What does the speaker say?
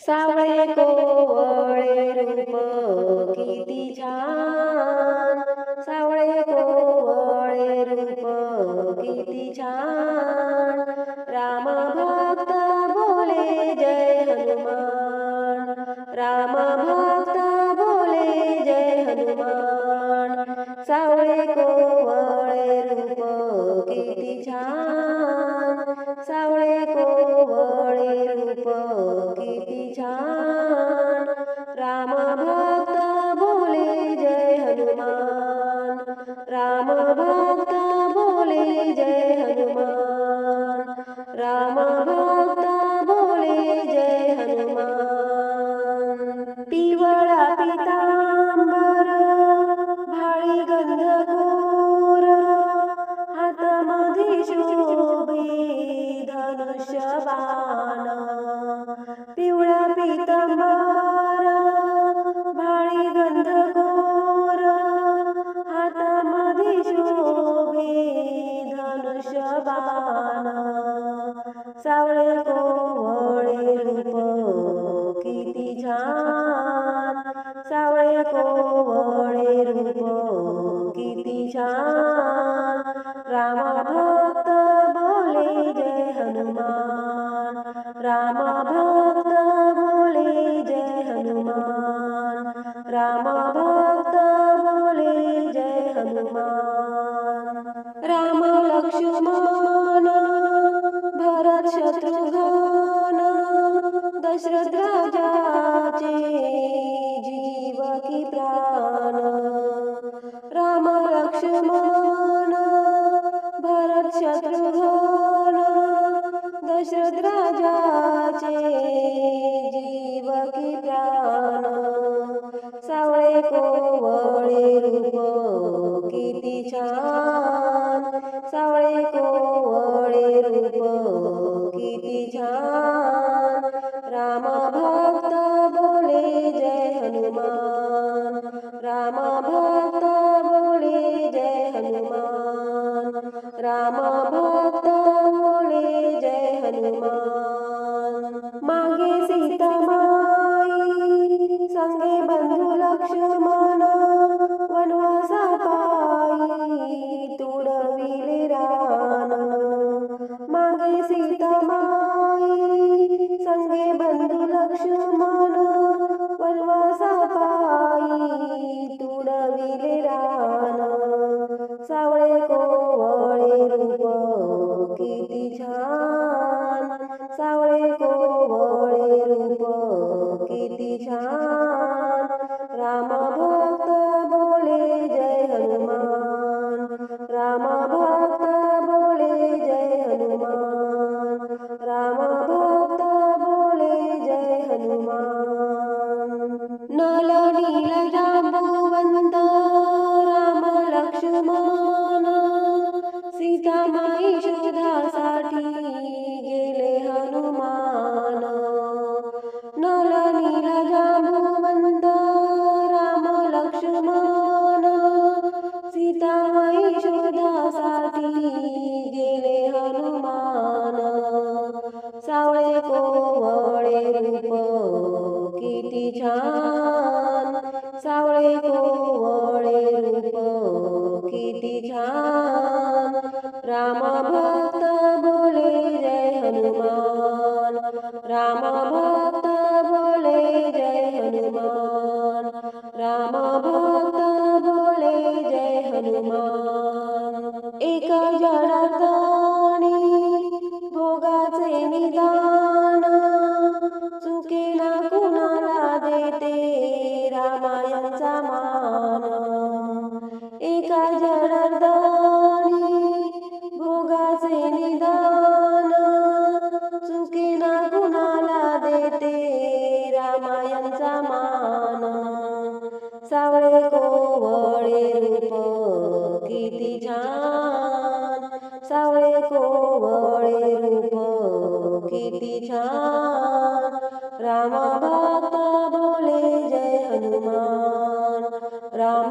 सावळे कोवळे रूप किती छान, सावळे कोवळे रूप किती छान. राम भक्त बोले जय हनुमान, राम भक्त बोले जय हनुमान. सावळे कोवळे रूप किती छान, सावळे कोवळे रूप किती छान. राम भक्त बोले जय हनुमान, राम भक्त बोले जय हनुमान, राम भक्त बोले जय हनुमान. पिवळा पितांबर भाळी गंधगोर, हातामध्ये शोभे धनुष्यबाण. पिवळा पितांबर भाळी गंधगोर, हातामध्ये शोभे धनुष्यबाण. सावळे कोवळे रूप किती छान, सावळे कोवळे रूप किती छान. राम भक्त बोले जय हनुमान, राम भक्त बोले जय हनुमान, राम भक्त बोले जय हनुमान. राम लक्ष्मण भरत शत्रुघ्न, दशरथ राजाचे जीव की प्राण. राम लक्ष्मण भरत शत्रुघ्न, दशरथ राजाचे जीव की प्राण. सावळे कोवळे रूप किती छान, सावळे कोवळे रूप किती छान. राम भक्त बोले जय हनुमान, राम भक्त बोले जय हनुमान, राम भक्त बोले जय हनुमान. मागे सीतामाई संगे बंधू लक्ष्मण, वनवासा पायी तुडविले रान. मागे सीतामाई संगे बंधू लक्ष्मण, वनवासा पायी तुडविले रान. सावळे कोवळे रूप किती छान, सावळे कोवळे रूप किती छान. राम भक्त बोले जय हनुमान, राम भक्त बोले जय हनुमान, राम भक्त बोले जय हनुमान. नल नील जांबुवंत राम लक्ष्मण, सीतामाई शोधासाठी गेले हनुमान. नल नील जांबुवंत राम लक्ष्मण, सीतामाई शोधासाठी गेले हनुमान. सावळे कोवळे रूप किती छान, सावळे कोवळे रूप किती छान. राम भक्त बोले जय हनुमान, राम भक्त बोले जय हनुमान, राम भक्त बोले जय हनुमान. एका जडार्दनी भोगाचे निदान, चुकेना कुणाला देते रामायणचा मान. एका जडार्दनी भोगाचे निदान, चुकेना कुणाला देते रामायणचा मान. सावळे कोवळे रूप किती छान, सावळे कोवळे रूप किती छान. राम भक्त बोले जय हनुमान, राम